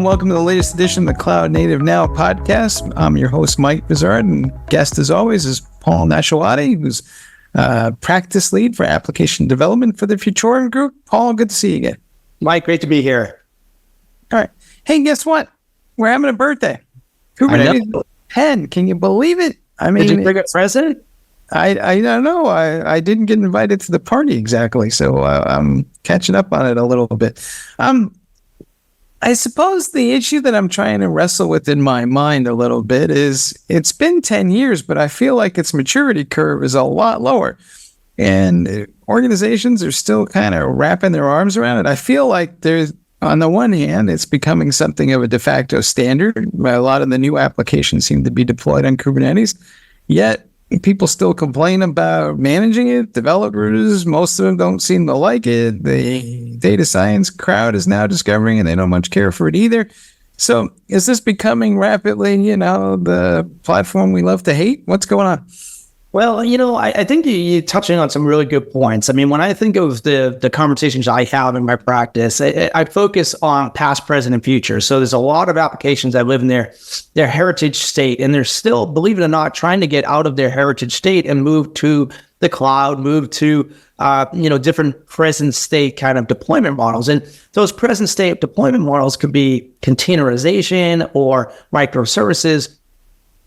welcome to the latest edition of the Cloud Native Now podcast. I'm your host, Mike Vizard, and guest as always is Paul Nashawaty, who's practice lead for application development for the Futurum group. Paul, good to see you again. Mike, great to be here. All right. Hey, guess what? We're having a birthday. Kubernetes 10. Can you believe it? I mean, did you bring a present? I don't know. I didn't get invited to the party exactly, so I'm catching up on it a little bit. I suppose the issue that I'm trying to wrestle with in my mind a little bit is it's been 10 years, but I feel like its maturity curve is a lot lower. And organizations are still kind of wrapping their arms around it. I feel like there's, on the one hand, it's becoming something of a de facto standard. A lot of the new applications seem to be deployed on Kubernetes, yet people still complain about managing it. Developers, most of them don't seem to like it. The data science crowd is now discovering, and they don't much care for it either. So is this becoming rapidly, the platform we love to hate? What's going on? Well, I think you're touching on some really good points. I mean, when I think of the conversations I have in my practice, I focus on past, present, and future. So there's a lot of applications that live in their heritage state, and they're still, believe it or not, trying to get out of their heritage state and move to the cloud, move to different present state kind of deployment models. And those present state deployment models could be containerization or microservices.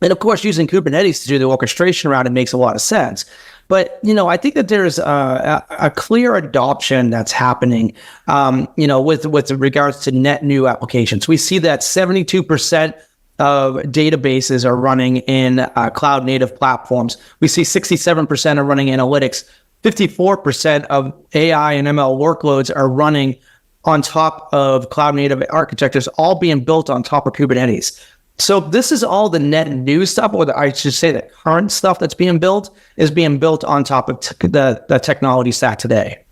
And of course, using Kubernetes to do the orchestration around it makes a lot of sense. But, I think that there's a clear adoption that's happening, with regards to net new applications. We see that 72% of databases are running in cloud native platforms. We see 67% are running analytics. 54% of AI and ML workloads are running on top of cloud native architectures, all being built on top of Kubernetes. So this is all the net new stuff, or I should say the current stuff that's being built is being built on top of the technology stack today.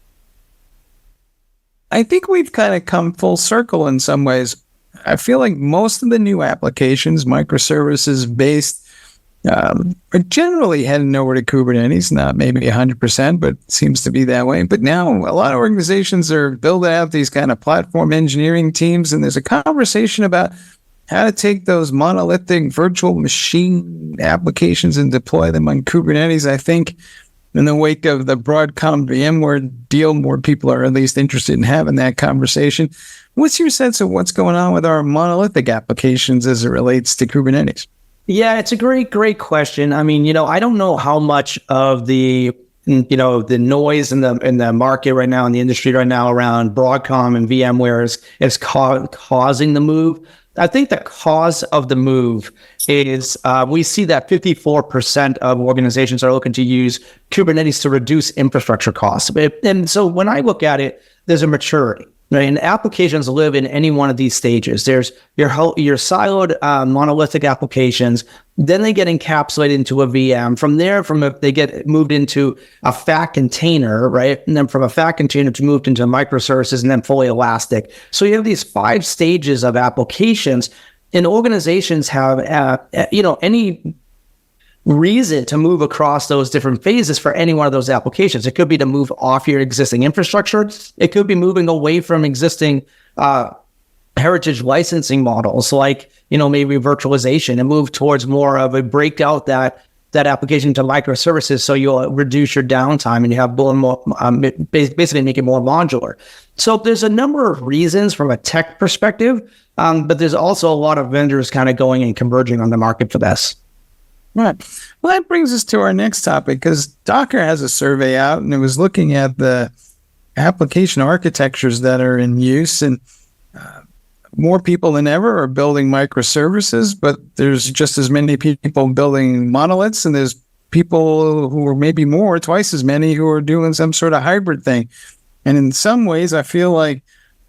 I think we've kind of come full circle in some ways. I feel like most of the new applications, microservices based, are generally heading over to Kubernetes, not maybe 100%, but seems to be that way. But now a lot of organizations are building out these kind of platform engineering teams, and there's a conversation about how to take those monolithic virtual machine applications and deploy them on Kubernetes. I think in the wake of the Broadcom VMware deal, more people are at least interested in having that conversation. What's your sense of what's going on with our monolithic applications as it relates to Kubernetes? Yeah, it's a great question. I mean, I don't know how much of the noise in the market right now, in the industry right now around Broadcom and VMware is causing the move. I think the cause of the move is we see that 54% of organizations are looking to use Kubernetes to reduce infrastructure costs. And so when I look at it, there's a maturity. Right? And applications live in any one of these stages. There's your siloed monolithic applications. Then they get encapsulated into a VM. From there, they get moved into a fat container, right? And then from a fat container to moved into microservices and then fully elastic. So you have these 5 stages of applications, and organizations have, any reason to move across those different phases for any one of those applications. It could be to move off your existing infrastructure. It could be moving away from existing heritage licensing models, like, maybe virtualization, and move towards more of a breakout that application to microservices. So you'll reduce your downtime and you have more, basically make it more modular. So there's a number of reasons from a tech perspective, but there's also a lot of vendors kind of going and converging on the market for this. Right. Well, that brings us to our next topic, because Docker has a survey out, and it was looking at the application architectures that are in use, and more people than ever are building microservices, but there's just as many people building monoliths, and there's people who are maybe twice as many who are doing some sort of hybrid thing. And in some ways, I feel like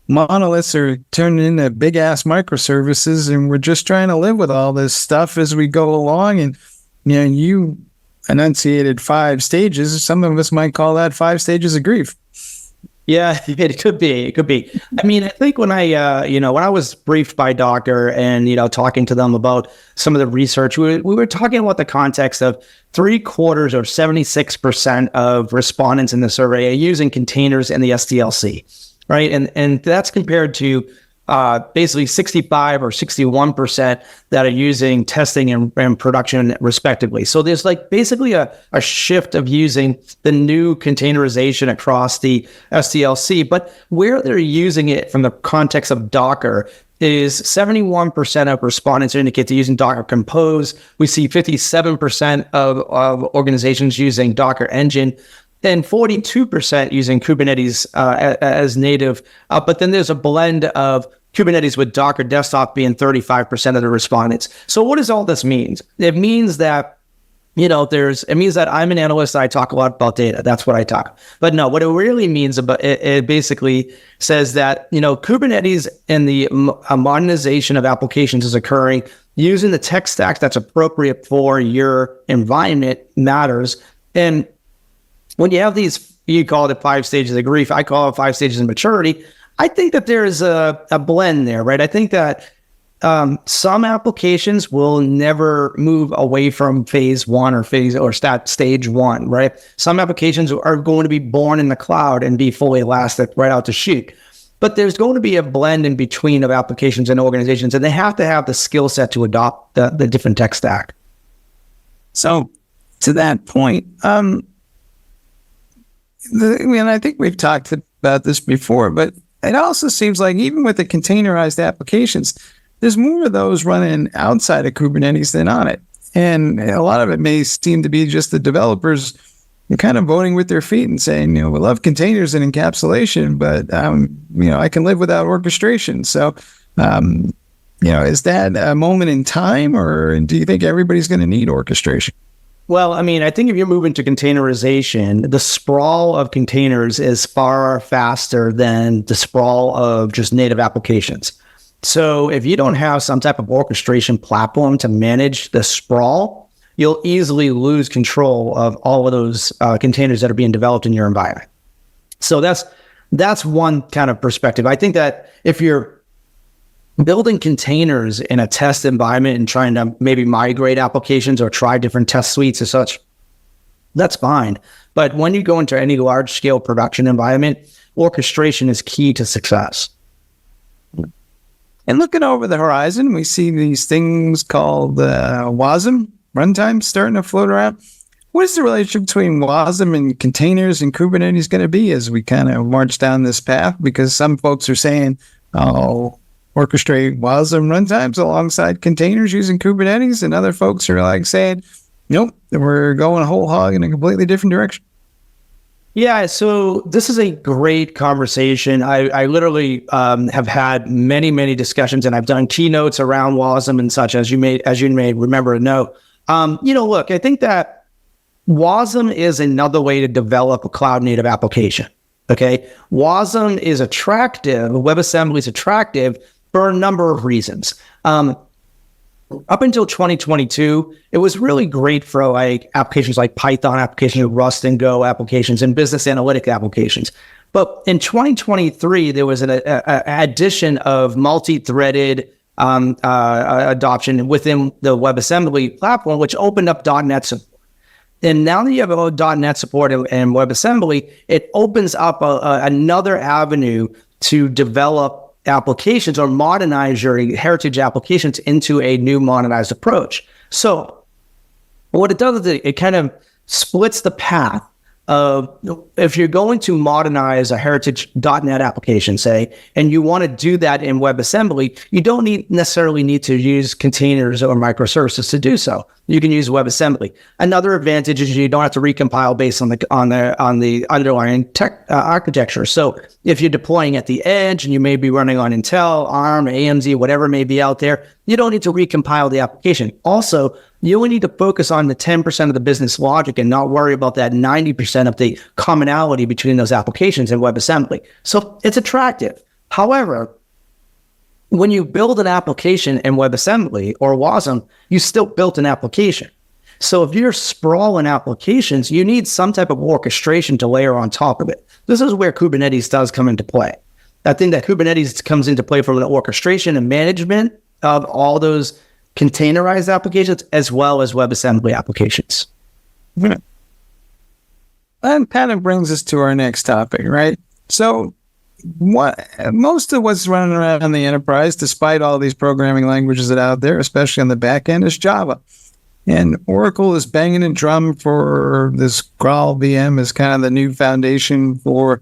monoliths are turning into big-ass microservices, and we're just trying to live with all this stuff as we go along. And you enunciated 5 stages. Some of us might call that 5 stages of grief. Yeah, it could be. I mean, I think when I was briefed by Docker and, talking to them about some of the research, we were talking about the context of 3/4 or 76% of respondents in the survey are using containers and the SDLC, right? And that's compared to basically 65 or 61% that are using testing and production respectively. So there's like basically a shift of using the new containerization across the SDLC, but where they're using it from the context of Docker is 71% of respondents indicate they're using Docker Compose. We see 57% of organizations using Docker Engine, and 42% using Kubernetes as native. But then there's a blend of Kubernetes with Docker Desktop being 35% of the respondents. So what does all this mean? It means that, it means that I'm an analyst. I talk a lot about data. That's what I talk. But no, what it really means about it basically says that, Kubernetes and the modernization of applications is occurring using the tech stack that's appropriate for your environment matters. And when you have these, you call it 5 stages of grief. I call it 5 stages of maturity. I think that there's a blend there, right? I think that some applications will never move away from phase one or stage one, right? Some applications are going to be born in the cloud and be fully elastic right out the chute. But there's going to be a blend in between of applications and organizations, and they have to have the skill set to adopt the different tech stack. So to that point, I think we've talked about this before, but it also seems like even with the containerized applications, there's more of those running outside of Kubernetes than on it. And a lot of it may seem to be just the developers kind of voting with their feet and saying, we love containers and encapsulation, but, I can live without orchestration. So, is that a moment in time, or do you think everybody's going to need orchestration? Well, I think if you're moving to containerization, the sprawl of containers is far faster than the sprawl of just native applications. So if you don't have some type of orchestration platform to manage the sprawl, you'll easily lose control of all of those containers that are being developed in your environment. So that's one kind of perspective. I think that if you're building containers in a test environment and trying to maybe migrate applications or try different test suites and such, that's fine. But when you go into any large scale production environment, orchestration is key to success. And looking over the horizon, we see these things called WASM runtimes starting to float around. What is the relationship between WASM and containers and Kubernetes going to be as we kind of march down this path? Because some folks are saying, orchestrate WASM runtimes alongside containers using Kubernetes, and other folks are like saying, nope, we're going whole hog in a completely different direction. Yeah, so this is a great conversation. I literally have had many discussions, and I've done keynotes around WASM and such, as you may remember and know. Look, I think that WASM is another way to develop a cloud native application. Okay, WASM is attractive. WebAssembly is attractive for a number of reasons. Up until 2022, it was really great for like applications like Python applications, Rust and Go applications, and business analytic applications. But in 2023, there was an addition of multi-threaded adoption within the WebAssembly platform, which opened up .NET support. And now that you have .NET support and WebAssembly, it opens up another avenue to develop applications or modernize your heritage applications into a new modernized approach. So what it does is it kind of splits the path of, if you're going to modernize a heritage .NET application, say, and you want to do that in WebAssembly, you don't necessarily need to use containers or microservices to do so. You can use WebAssembly. Another advantage is you don't have to recompile based on the underlying tech architecture. So if you're deploying at the edge and you may be running on Intel, ARM, AMD, whatever may be out there, you don't need to recompile the application. Also, you only need to focus on the 10% of the business logic and not worry about that 90% of the commonality between those applications in WebAssembly. So it's attractive. However, when you build an application in WebAssembly or WASM, you still built an application. So if you're sprawling applications, you need some type of orchestration to layer on top of it. This is where Kubernetes does come into play. I think that Kubernetes comes into play for the orchestration and management of all those containerized applications as well as WebAssembly applications. That kind of brings us to our next topic, right? So most of what's running around in the enterprise, despite all these programming languages that are out there, especially on the back end, is Java. And Oracle is banging a drum for this Graal VM as kind of the new foundation for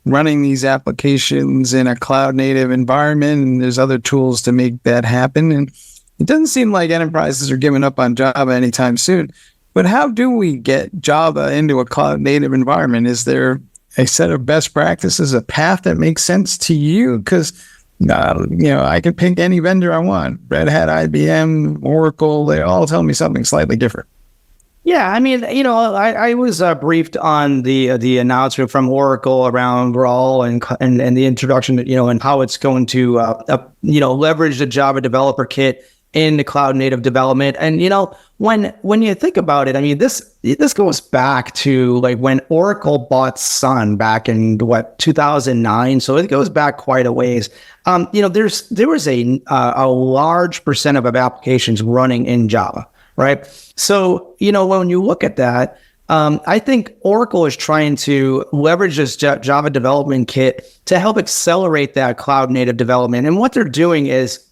running these applications in a cloud-native environment. And there's other tools to make that happen. And it doesn't seem like enterprises are giving up on Java anytime soon. But how do we get Java into a cloud-native environment? Is there a set of best practices, a path that makes sense to you? Because I can pick any vendor I want. Red Hat, IBM, Oracle, they all tell me something slightly different. Yeah, I mean, I was briefed on the announcement from Oracle around Graal and the introduction, and how it's going to leverage the Java developer kit in the cloud native development. And when you think about it, I mean, this goes back to like when Oracle bought Sun back in 2009. So it goes back quite a ways. There was a large percent of applications running in Java, right? So when you look at that, I think Oracle is trying to leverage this Java development kit to help accelerate that cloud native development. And what they're doing is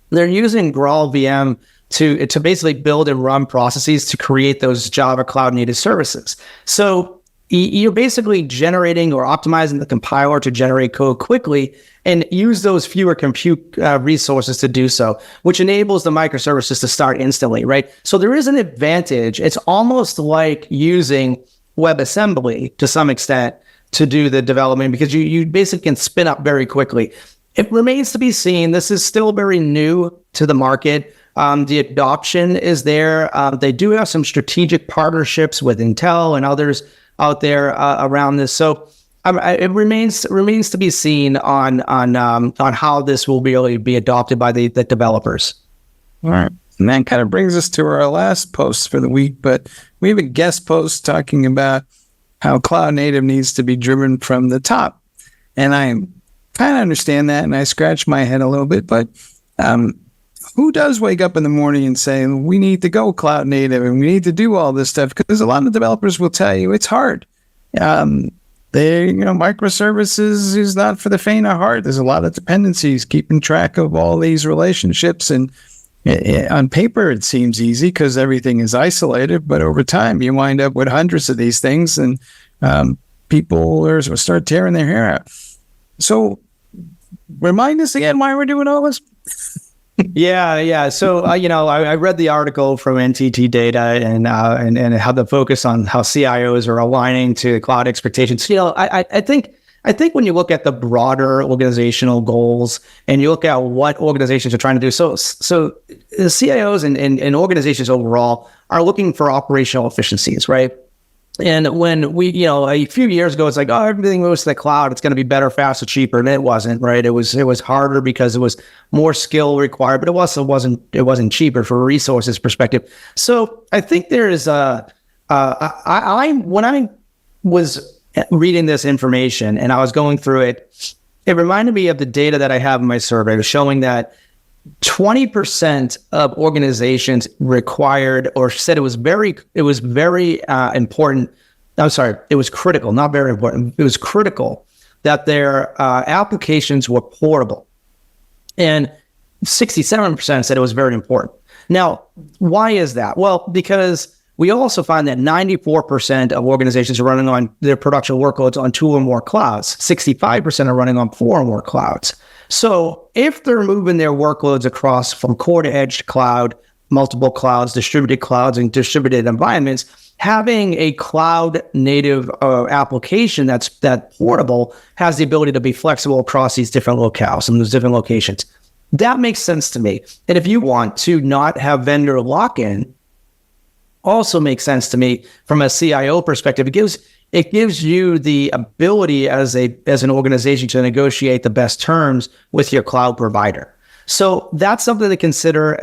they're using Graal VM to basically build and run processes to create those Java cloud native services. So you're basically generating or optimizing the compiler to generate code quickly and use those fewer compute resources to do so, which enables the microservices to start instantly, right? So there is an advantage. It's almost like using WebAssembly to some extent to do the development, because you basically can spin up very quickly. It remains to be seen. This is still very new to the market. The adoption is there. They do have some strategic partnerships with Intel and others out there around this. So it remains to be seen on how this will really be adopted by the developers. All right. And that kind of brings us to our last post for the week, but we have a guest post talking about how cloud native needs to be driven from the top. And I kind of understand that, and I scratch my head a little bit, but who does wake up in the morning and say, we need to go cloud native and we need to do all this stuff? Because a lot of developers will tell you it's hard. Microservices is not for the faint of heart. There's a lot of dependencies, keeping track of all these relationships. And on paper, it seems easy because everything is isolated, but over time, you wind up with hundreds of these things, and people start tearing their hair out. So remind us again why we're doing all this. Yeah. So, I read the article from NTT Data and how the focus on how CIOs are aligning to cloud expectations. I think when you look at the broader organizational goals and you look at what organizations are trying to do, so the CIOs and organizations overall are looking for operational efficiencies, right? And when we, a few years ago, it's like, oh, everything moves to the cloud, it's going to be better, faster, cheaper. And it wasn't, right? It was harder because it was more skill required, but it also wasn't cheaper from a resources perspective. So I think there is when I was reading this information and I was going through it, it reminded me of the data that I have in my survey showing that 20% of organizations required or said it was very important. I'm sorry, it was critical, not very important. It was critical that their applications were portable. And 67% said it was very important. Now, why is that? Well, because we also find that 94% of organizations are running on their production workloads on 2 or more clouds. 65% are running on 4 or more clouds. So if they're moving their workloads across from core to edge to cloud, multiple clouds, distributed clouds, and distributed environments, having a cloud native application that's portable has the ability to be flexible across these different locales and those different locations. That makes sense to me. And if you want to not have vendor lock-in, also makes sense to me from a CIO perspective. It gives you the ability as an organization to negotiate the best terms with your cloud provider. So that's something to consider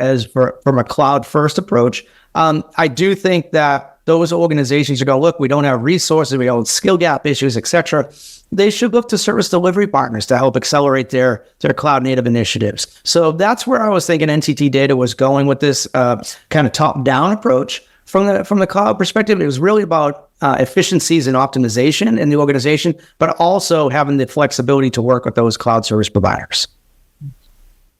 from a cloud first approach. I do think that those organizations are going, look, we don't have resources, we have skill gap issues, etc. They should look to service delivery partners to help accelerate their cloud native initiatives. So that's where I was thinking NTT Data was going with this kind of top down approach. From the cloud perspective, it was really about efficiencies and optimization in the organization, but also having the flexibility to work with those cloud service providers.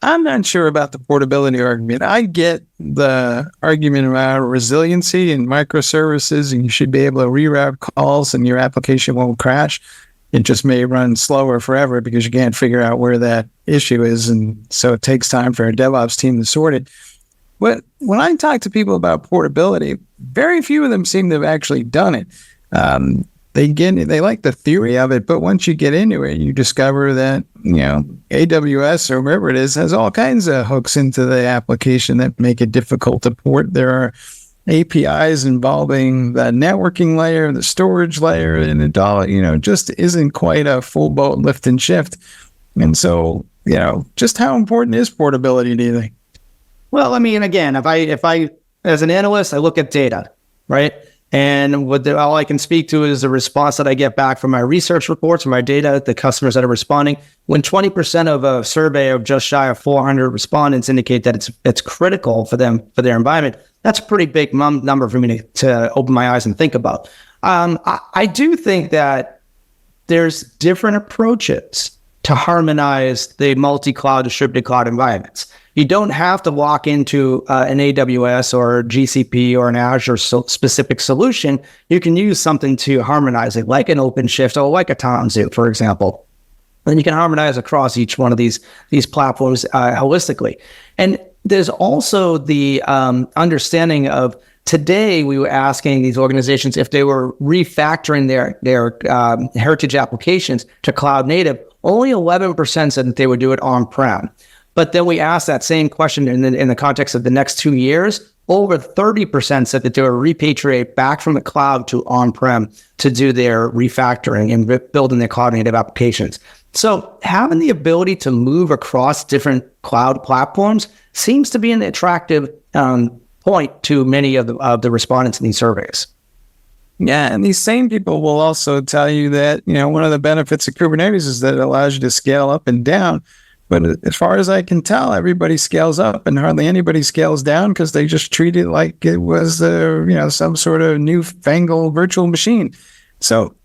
I'm not sure about the portability argument. I get the argument around resiliency and microservices, and you should be able to reroute calls and your application won't crash. It just may run slower forever because you can't figure out where that issue is. And so it takes time for a DevOps team to sort it. But when I talk to people about portability, very few of them seem to have actually done it. They like the theory of it, but once you get into it, you discover that, AWS or wherever it is has all kinds of hooks into the application that make it difficult to port. There are APIs involving the networking layer, the storage layer, and it all, just isn't quite a full boat lift and shift. And so, just how important is portability, do you think? Well, I mean, again, if I as an analyst, I look at data, right? And all I can speak to is the response that I get back from my research reports, from my data, the customers that are responding. When 20% of a survey of just shy of 400 respondents indicate that it's critical for them, for their environment, that's a pretty big number for me to open my eyes and think about. I do think that there's different approaches to harmonize the multi-cloud distributed cloud environments. You don't have to walk into an AWS or GCP or an Azure specific solution. You can use something to harmonize it, like an OpenShift or like a Tanzu, for example. And you can harmonize across each one of these platforms holistically. And there's also the understanding of today, we were asking these organizations if they were refactoring their heritage applications to cloud native. Only 11% said that they would do it on-prem. But then we asked that same question in the context of the next 2 years. Over 30% said that they would repatriate back from the cloud to on-prem to do their refactoring and building their cloud-native applications. So having the ability to move across different cloud platforms seems to be an attractive point to many of the respondents in these surveys. Yeah, and these same people will also tell you that, one of the benefits of Kubernetes is that it allows you to scale up and down. But as far as I can tell, everybody scales up and hardly anybody scales down because they just treat it like it was, some sort of newfangled virtual machine. So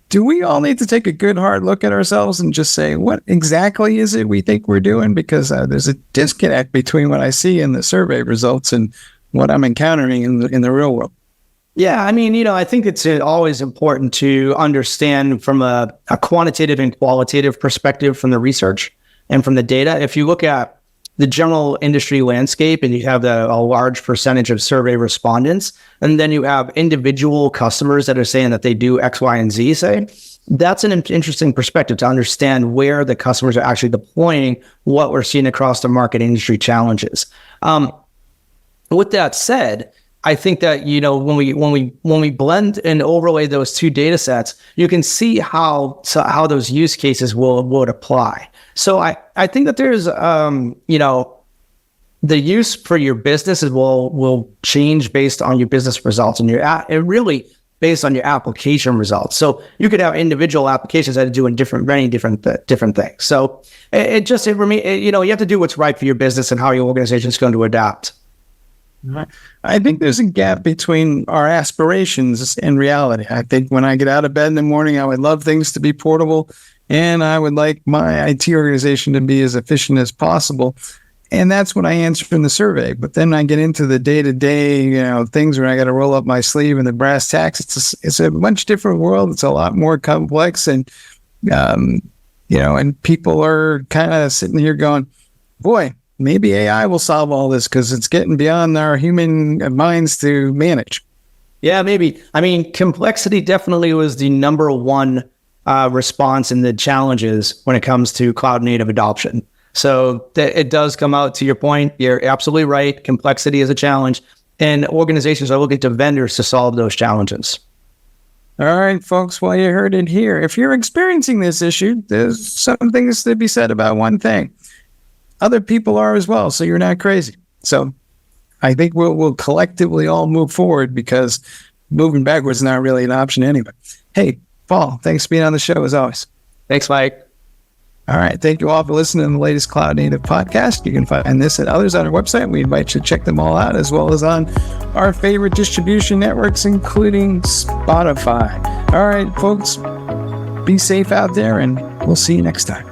do we all need to take a good hard look at ourselves and just say, what exactly is it we think we're doing? Because there's a disconnect between what I see in the survey results and what I'm encountering in the real world. Yeah, I mean, I think it's always important to understand from a quantitative and qualitative perspective from the research and from the data. If you look at the general industry landscape and you have a large percentage of survey respondents, and then you have individual customers that are saying that they do X, Y, and Z, that's an interesting perspective to understand where the customers are actually deploying what we're seeing across the market industry challenges. With that said, I think that, when we blend and overlay those two data sets, you can see how those use cases would apply. So I think that there's, the use for your business will change based on your business results and really based on your application results. So you could have individual applications that are doing many different things. So you have to do what's right for your business and how your organization is going to adapt. I think there's a gap between our aspirations and reality. I think when I get out of bed in the morning, I would love things to be portable, and I would like my IT organization to be as efficient as possible. And that's what I answered in the survey. But then I get into the day-to-day, things where I got to roll up my sleeve and the brass tacks. It's a much different world. It's a lot more complex, and and people are kind of sitting here going, "Boy, maybe AI will solve all this because it's getting beyond our human minds to manage." Yeah, maybe. I mean, complexity definitely was the number one response in the challenges when it comes to cloud native adoption. So it does come out to your point. You're absolutely right. Complexity is a challenge, and organizations are looking to vendors to solve those challenges. All right, folks, well, you heard it here. If you're experiencing this issue, there's some things to be said about one thing. Other people are as well, so you're not crazy. So I think we'll collectively all move forward, because moving backwards is not really an option anyway. Hey, Paul, thanks for being on the show as always. Thanks, Mike. All right. Thank you all for listening to the latest Cloud Native podcast. You can find this and others on our website. We invite you to check them all out, as well as on our favorite distribution networks, including Spotify. All right, folks, be safe out there, and we'll see you next time.